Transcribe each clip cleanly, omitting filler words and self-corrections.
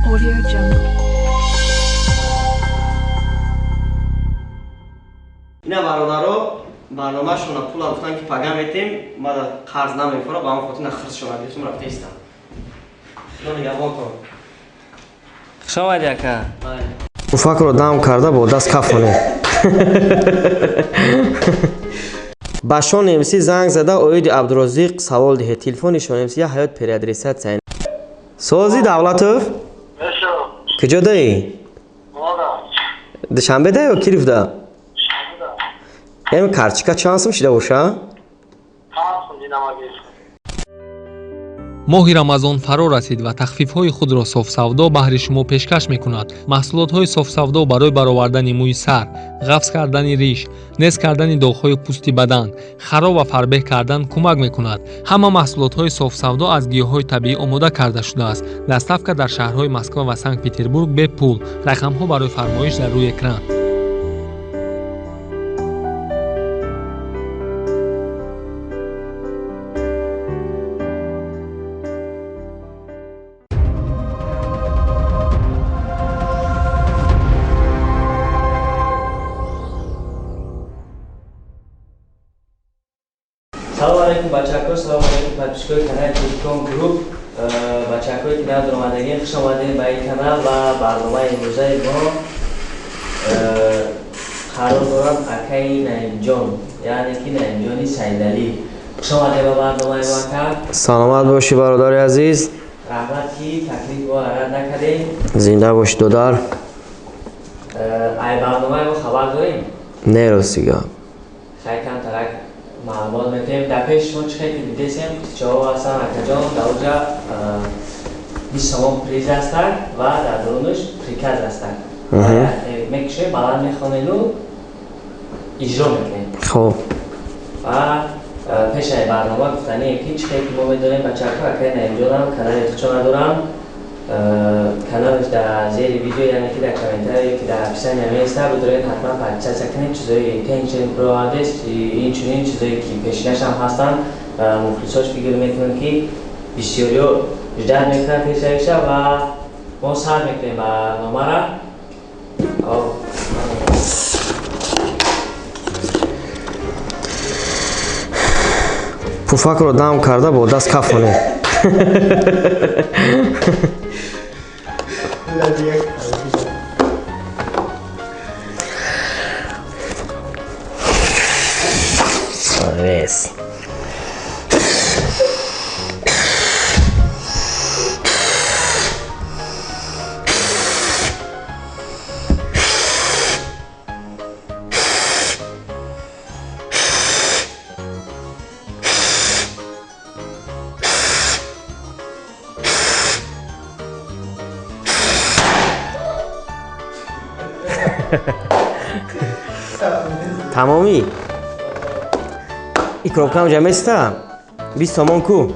Audio Jungle. اینا برادرها برنامه شون پول گفتن که پگا میتیم ما قرض نمیخوره با هم خاطر خرج شما دیسم رفته ایستم نون یابا کن شما دیگه فکر رو دام کرده با دست کافونه باشون امسی زنگ زده اوید عبدالرزاق سوال ده تلفنشون امسی حیات پر ادرسات سین سوزی دولتوف نشو کجا دایی مادا دوشنبه ده یا کلیف ده شنبه ام کارچیکا چانسم شده باشه کار خوندی نماگیر моҳи рамазон фаро расид ва тахфифҳои худро софсавдо баҳри шумо пешкаш мекунад. маҳсулотҳои софсавдо барои баровардани мӯи сар, ғафз кардани риш, нез кардани доғҳои пӯсти бадан, хароб ва фарбеҳ кардан кӯмак мекунад. ҳама маҳсулотҳои софсавдо аз гиёҳҳои табиӣ омода карда шудааст. доставка дар шаҳрҳои Москва ва Санкт Петербург бе пул. рақамҳо барои фармоиш дар рӯи экран. سلام علیکم بچه‌ها سلام علیکم подписчикои канали TOJIKON group бачаҳои ки нав омадагӣ хуш омадед ба ин канал ва барномаи имрӯзаи мо қарор дорад акаи Наимчон яъне ки Наимчони Сайдалӣ хуш омадед ба барномаи мо ака саломат бошӣ бародари азиз раҳмат ки таклифи мо рад накардем зинда бошӣ додар ай барномаи мо хабар дорем не ростига хай камтарак маълумот метавем дар пеши шумо чӣ хеле дидесем чао ҳастанд акаҷон дар онҷа 20 сомон приз ҳастанд ва дар дарунаш приказ ҳастанд мекушем баланд мехонену иҷро мекунем хоб ва пешаи барнома гуфтанем ки чӣ хеле мо медонем бачаҳо акаи Наимчонам канали худчо надорам каналаш дар зери видео яъне ки дар комментарие ки дар описание меиста бидоред ҳатман подписатсия кунед чизои тенчен провадес инчунин чизое ки пешкашам ҳастанд мухлисош фикр мекунанд ки бисёриё ждат мекунанд пешаиша ва мо сар мекунем ба номара пуфакро дам карда бо даст кафоне Yes. تمامی این کروکم جمع استا 20 سومون کو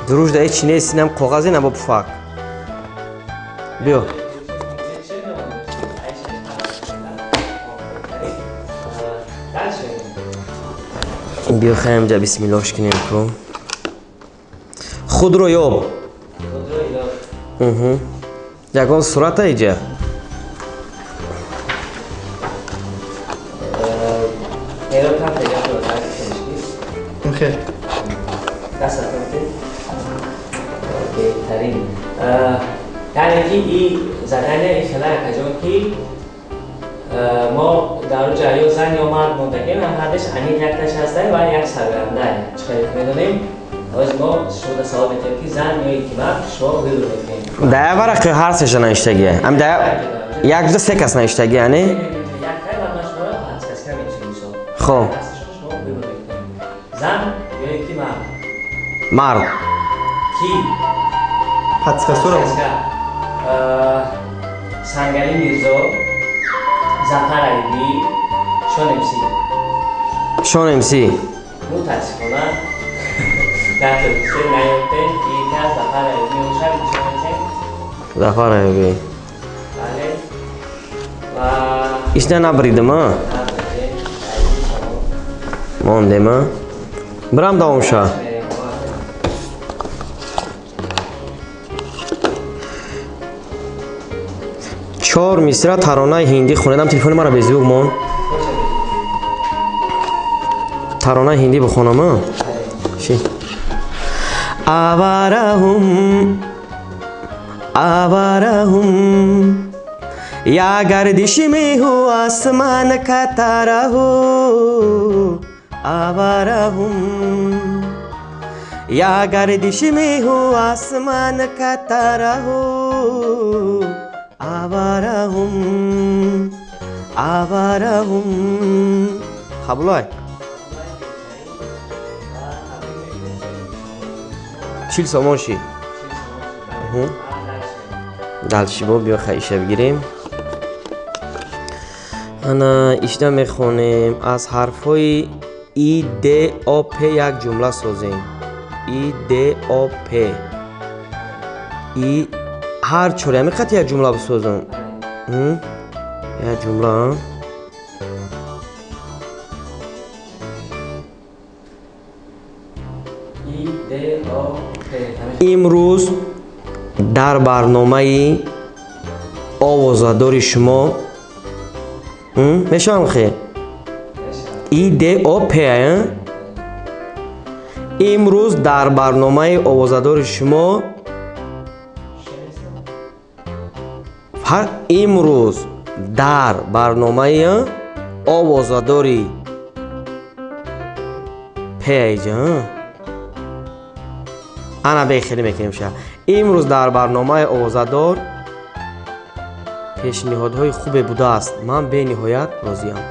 دروش در چی نیست اینم کاغذی نبا پفاک بیا بیا خیلی جا بسم الله کنیم کو خود رو یاب یکان صورت ایجا خیر دست کنید بهترین یعنی که این زدن اخلاق کجا که ما در جایی زن یا مرد منتقیم هم هردش انیق یک تش هسته و یک سرگرنده چخیلی میدونیم از ما شده سوال میتونیم که زن یا یک مرد شما بگیر میکنیم در برای هر سشن نشتگیه هم در یک دو سه کس نشتگیه یعنی یک خیلی و شما پنج کس که میتونیم خب زن یا یکی مرد کی؟ پتسکسور هم سنگلی میرزا زفر عیدی شان امسی متاسفانه در تلویزیون نیافته یکی از زفر عیدی میشه شان امسی زفر عیدی بله و ایش نبریده ما مانده ما برام داوم شا 4 мисра таронаи ҳиндӣ хонидам. телефони маро безиёг мон. таронаи ҳиндӣ бихонам. Чи? Аварахум аварахум я гардиши меҳу асман катараҳу аварахум я гардиши меҳу асман катараҳу аварахум аварахум. қабулай чил сомон ши далшибо биё хаиша бигирем. ана ишда мехонем. аз ҳарфҳои и д о п як ҷумла созем. и д о п и ҳар чор ямиқат як ҷумла бисозам. як ҷумла имрӯз дар барномаи овозадори шумо мешавам хе идоп имрӯз дар барномаи овозадори шумо имрӯз дар барномаи овозадори пеҷа ана бехеле мекунем ша. имрӯз дар барномаи овозадор пешниҳодҳои хубе будааст. ман бениҳоят розиам.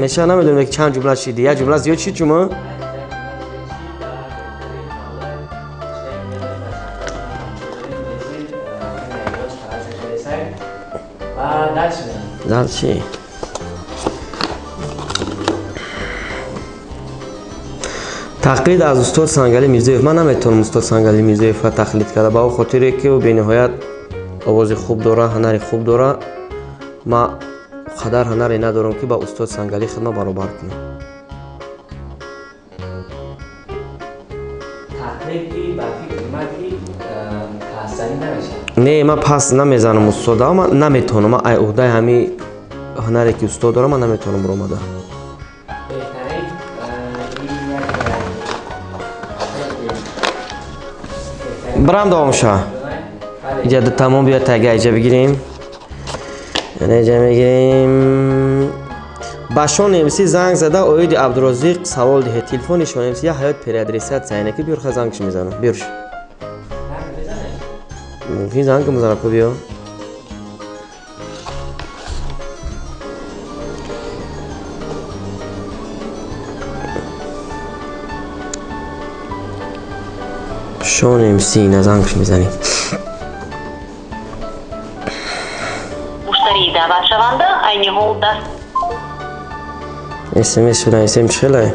меша намедонам ки чанд ҷумла шиди. як ҷумла зиёд шид шумо. дальше тақлид аз устод Сангали Мирзоев. ман наметавонам устод Сангали Мирзоевро тақлид карда ба хотире ки ӯ бениҳоят овози хуб дора, ҳунари хуб дора. ман қадар ҳунаре надорам ки ба устод Сангали хидмат баробар кунам. не ман пас намезанам устода. ман наметавонам. ман ай уҳдаи ҳамин ҳунаре ки устод дорам ман наметавонам буромада. برام دوام شا اینجا دو تمام بیا تگه اینجا بگیریم. اینجا میگیریم. باشون امسی زنگ زده اوید عبدالرزاق سوال ده. تلفن شون امسی یا حیات پر ادرسات زنه که بیار خزانگش میزنم. بیارش. ممکن زنگ میزنم کو بیا. شون امسی نزنگش میزنیم. مشتری دعوت شونده عین هول دست. اسمس شدن اسم چله؟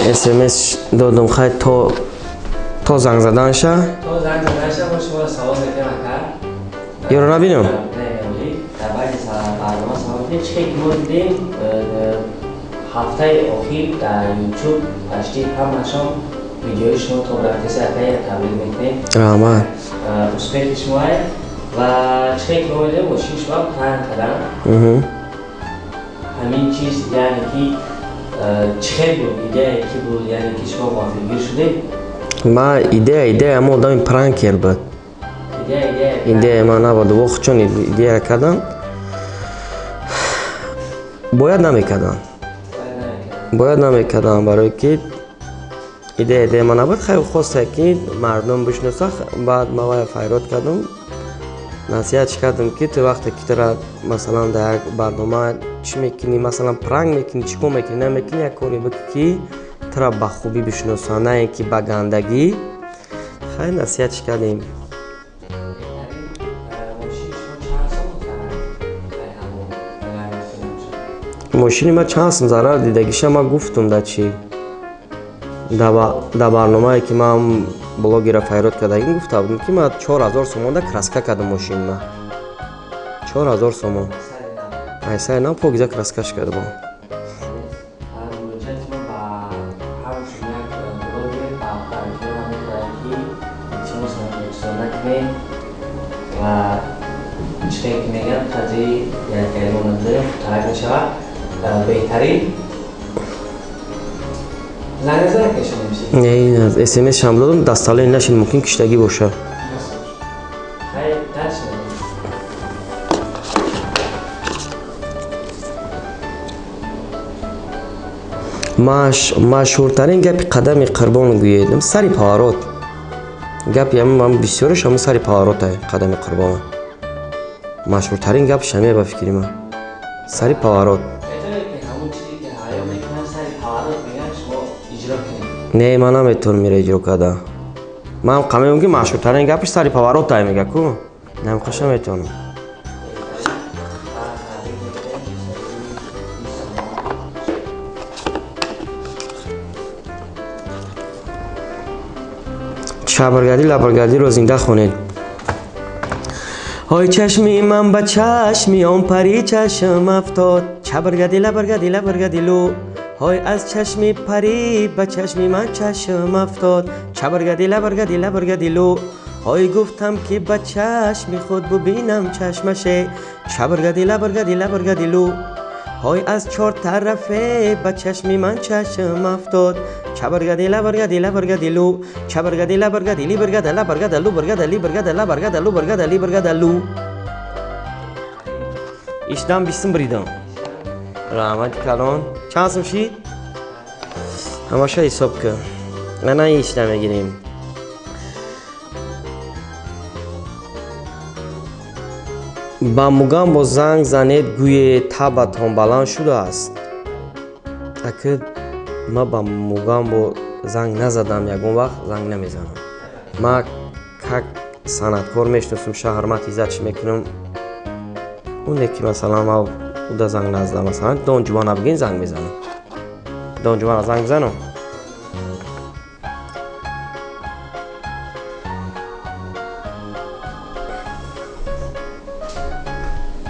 اسمس دادم خواهد تا زنگ زدن شه؟ تا زنگ زدن شه با شما سوال میکنم کرد. یا رو نبینم؟ نه در بعد برنامه سوال میکنم چه که ما دیدیم هفته اخیر در یوتیوب پشتی هم نشام ویدیوی شما تا برکت سرکایی تبلیغ میکنیم. رحمت اسپیک شما و چه که ما دیدیم با شیش وقت پرن کردن همین چیز یعنی که چه بود ایده کی بود یعنی که شما موافق شده؟ ما ایده اما آدم پرانکر بود. ایده ما نبود وقت چون ایده کردن باید نمیکردن برای که ایده ما نبود. خیلی خواسته که مردم بشناسه. بعد ما فایرات کردم نصیحت کردم که تو وقتی که تو مثلا در یک برنامه چی میکنی مثلا پرانک میکنی چیکار میکنی نمیکنی یک کاری بکنی که تو با خوبی بشناسه نه اینکه با گندگی. خیلی نصیحت کردیم. ماشین ما چند سم ضرر دیدگیش ما گفتم دا چی دا برنامه که من بلاگی را فیراد کردگیم گفته بودم که ما 4000 سومون دا کراسکا کردم ماشین ما 4000 سومون ایسای نام پاکیزه کراسکاش کرده با چه که میگم قضیه یک منظره ترک نشود بهترین زنگ زنگ کشم نمیشه نه از اسمس شام دادم دستاله نشین ممکن کشتگی باشه خیلی درش مشهورترین گپ قدم قربان گوییدم سری پاورات گپ من بسیارش هم سری پاورات قدم قربان مشهورترین گپ شمیه با فکری من سری پاورات نه من نمیتونم میره اجرا کرده من قمه که مشهورترین گپش سری پاورات تای میگه کو نمیخوش نمیتونم شبرگردی لبرگردی رو زنده خونید های چشمی من با چشمی آن پری چشم افتاد شبرگردی لبرگردی لبرگردی لو های از چشمی پری با چشمی من چشم افتاد شبرگردی لبرگردی لبرگردی لو های گفتم که با چشمی خود ببینم چشمشه شبرگردی لبرگردی لبرگردی لو های از چهار طرفه با چشمی من چشم افتاد چبرگدی لبرگدی لبرگدی لو چبرگدی لبرگدی لی برگد لبرگد لو برگد لی برگد لبرگد لو برگد لی برگد لو ایشدم بیستم بریدم رحمت کلان چند سم شید؟ همشه حساب که نه ایشدم میگیریم با مگم با زنگ زنید گوی تابتان بلند شده است اکد ما با مگم با زنگ نزدم یکون وقت زنگ نمیزنم ما که صنعتکار میشناسم شهر ما تیزت میکنم اون که مثلا ما او زنگ نزدم مثلا دون جوان بگین زنگ میزنم دون جوان زنگ بزنم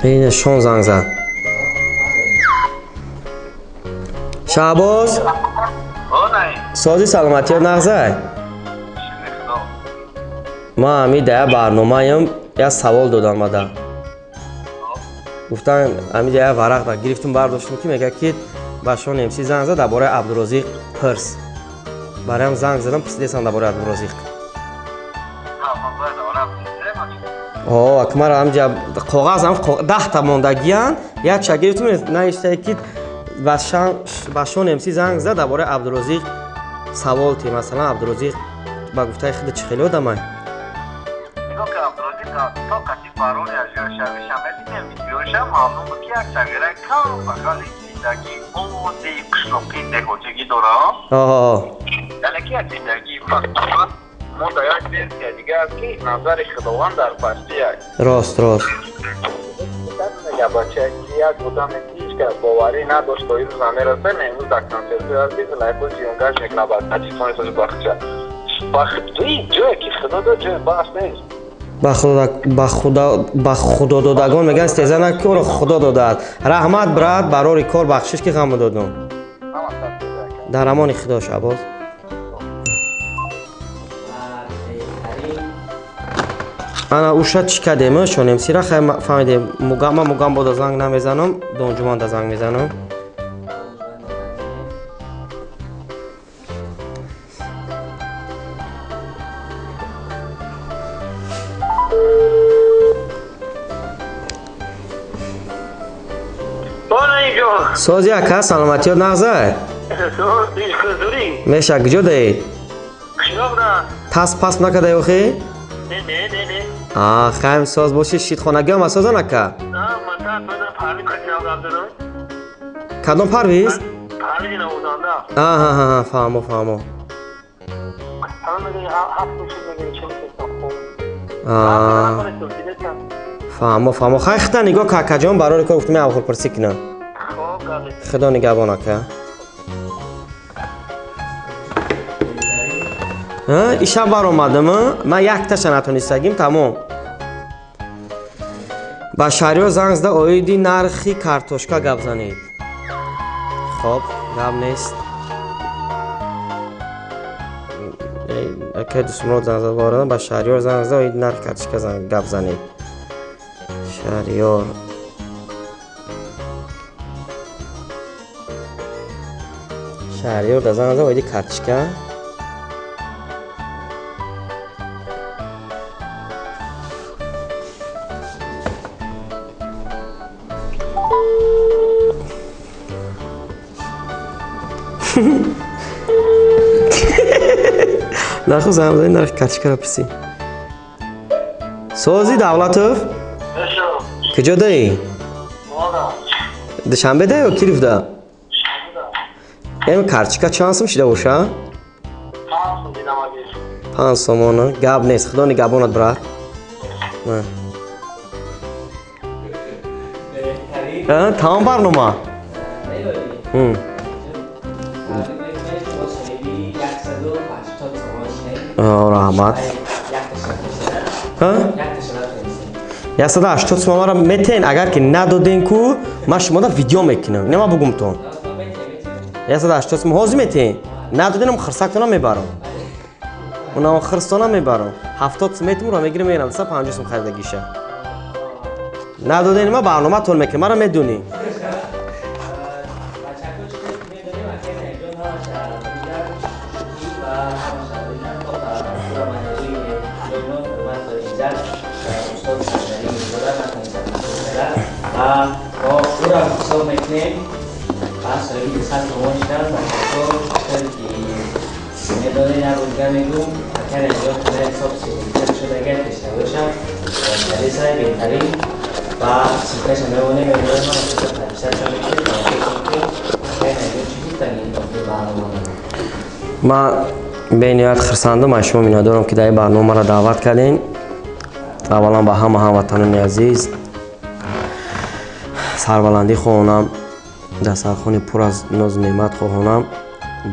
این شون زنگ زد شعباز سازی سلامتی ها نغزه ما همی ده برنامه ایم یه سوال دادم مده گفتن همی ده ورق دا گرفتم برداشتم که میگه که باشون امسی زنگ زد درباره عبدالرزیق پرس برایم زنگ زدم پرسیدم درباره عبدالرزیق اکمر همجا کاغذ هم 10 تا موندگیان یک شاگردتون نوشته که باشون امسی زنگ زد درباره عبدالرزیق سوال تی مثلا عبدالرزیق با گفته خود چه خیلی آدم های نگاه که عبدالرزیق تا کسی فرون از جای شویش هم بسید ویدیوش هم معلوم بود که یک شاگره کم بگل زندگی او دی قشنقی دهوتگی داره یعنی که یک زندگی فقط ما در یک بیرد که دیگه از که نظر خداوند در پشتی هست راست یا بچه یک بودم نیست که باوری نداشت تا این زنه رسه نیموز در کنسرتی هستید لایفو جیونگاش میکنه باید تجیکانی سازی بخشه توی جایی که خدا داد جای بحث نیست با خدا دادگان میگن استیزه نکن خدا دادد رحمت برد برای کار بخشش که غم دادم در امان خدا شعباز انا اوشا چی کردیم شونیم سیرا خیلی فهمیدیم مگم با زنگ نمیزنم دون جوان دا زنگ میزنم سازی اکا سلامتی ها نغزه میشه کجا دهید؟ تاسپ پاسپ نکده یو خی؟ نه خیلی ساز باشی شید خانگی هم سازه نکه؟ کدام پرویز؟ فهمو فهمو خیلی خیلی نگاه که جان برای کار گفتم اول پرسی کنم خدا نگهبان که ایشب بر اومدم من یک تاش نتونستگیم تمام با شهریار زنگ زده اویدی نرخی کارتوشکا گپ زنید خب گپ نیست که دوستمون زنگ زده واردن با شهریار زنگ زده اویدی نرخی کارتوشکا گپ زنید شهریار در زنگ زده اویدی کارتوشکا نخو زمزایی نرخ کارتوشکا را پسی سوزی دولتوف کجا دایی؟ دوشنبه دایی و کی رفته؟ این کارتوشکا چند سوم شده باشه؟ 5 سومونه گپ نیست خدا نگهبانت برات تمام برنامه رحمت 180 تومن را میتین اگر که ندادین کو من شما را ویدیو میکنم نما بگم تو 180 تومن حاضر میتین ندادینم خرسکتون میبرم اونم خرستون میبرم 70 تومن را میگیرم میرم 50 تومن خریدگیشه ندادین ما برنامه تون میکنم مرا میدونی پورا حساب میکنیم پس روی ساعت نمایش دارم و حساب که نداره نبودگر میگم اگر اینجا کنه حساب سیدیتر شده اگر کشته باشم در سای بهترین و سیدش نمونه میگویم من حساب تبیسر شده میکنیم و فکر اگر اینجا چی بود تنین داخل برنامه من به نیت خرسندم از شما می‌دارم که در برنامه را دعوت کردین اولا با همه هموطنان عزیز سربلندی خواهانم دسترخوان پر از ناز نعمت خواهانم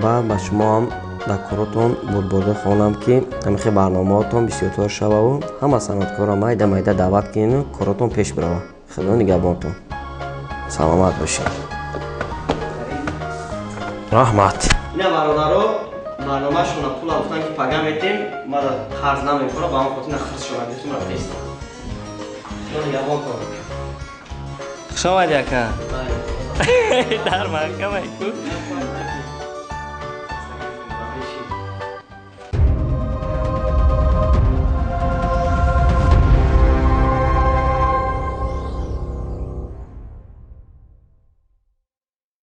و به شما هم در کاراتون برده خواهانم که همیشه برنامه‌هاتون بسیار شوه و همه صنعتکارا مایده دعوت کنین کاراتون پیش بره خدا نگهبانتون سلامت باشین رحمت اینا برادرها برنامه شما پول گفتن که پگا میتیم ما خرج نمیکنه با هم خاطر خرج شما دیتون رفتیم خدا نگهبانتون خوش آمدی اکا در محکمه کو